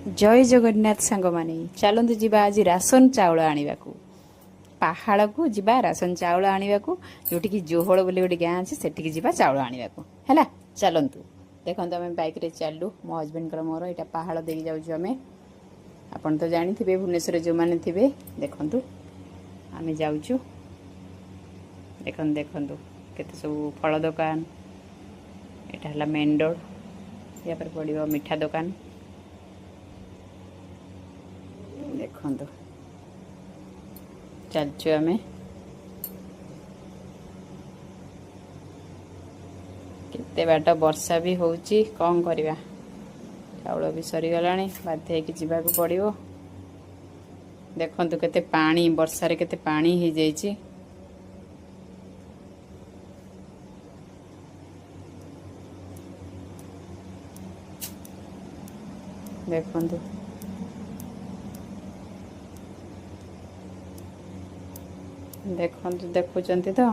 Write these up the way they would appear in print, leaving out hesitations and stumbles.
जय जगन्नाथ सांग माने चलतु जीवा आज राशन चाउल आने को पहाड़ को जीवा राशन चाउल आने को जोटि की जोहल बोली गोटे गाँ अच्छे सेठिकी जीवा चाउल आने को है चलतु देखो आम बैक रे चलू मो हजबैंड मोर यहाँ पहाड़ दे जाऊँ आम आपन तो जानी थे भुवनेश्वर जो मैंने थे देखु आम जाऊँ देखु देखु केते सब फल दुकान यहाँ है मेन रोड या पर पड़ो मिठा दुकान देखु चलचु आम केते बाट वर्षा भी होउची कौन करवा चाउल भी सरीगला बाध्य जावाक पड़ो देखु केते पानी वर्षा रे केते पानी हो जाइए देखु देखु देखुं तो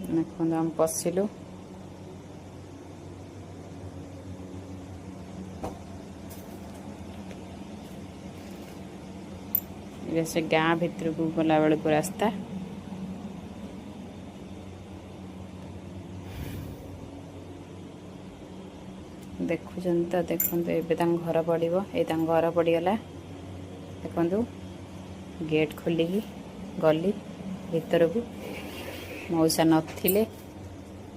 देखु आम पशिलु से गाँ भितर को गला बेल को रास्ता देखुं तो देखु एवं घर पड़ो ये घर पड़गला देखु गेट खोलिकी गली भीतर को मौसा नथिले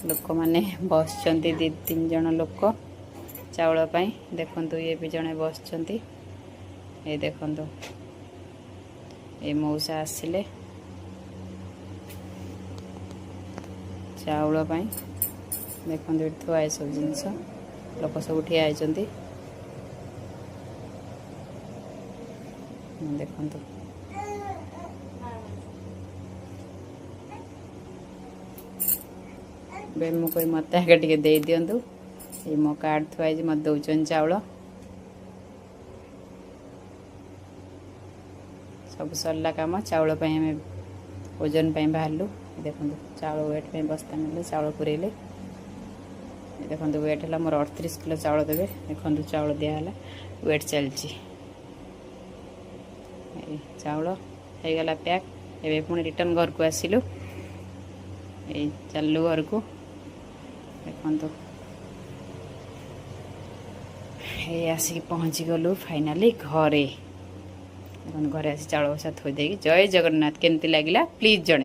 लोक मैंने बस दी तीन जन लोक चाउल पाई देखु ये भी जड़े बस ये देखु ये मौसा आसिले चाउल पाई देखु ये थुआए सब जिनस लोक सब ठिया होती देखु मुझे मत आगे टे दे दिंतु ये मो कार्ड थुआई मत दौन चाउल सब सरला कम चाउल आम ओजन बाहरलु देखो चाउल वेट पे बस्ता ने चाउल पुरेले देखो वेट है मोर 38 किलो चाउल देवे देखो चाउल दिहला वेट चलची चाउल हो गला पैक एवं पुणी रिटर्न घर को आसिलु चलु घर को देखु ये आसिक पहुँची गलु फाइनाली घरे घरे आसी चाउल बसा थोदे जय जगन्नाथ केमती लगिला प्लीज जणे।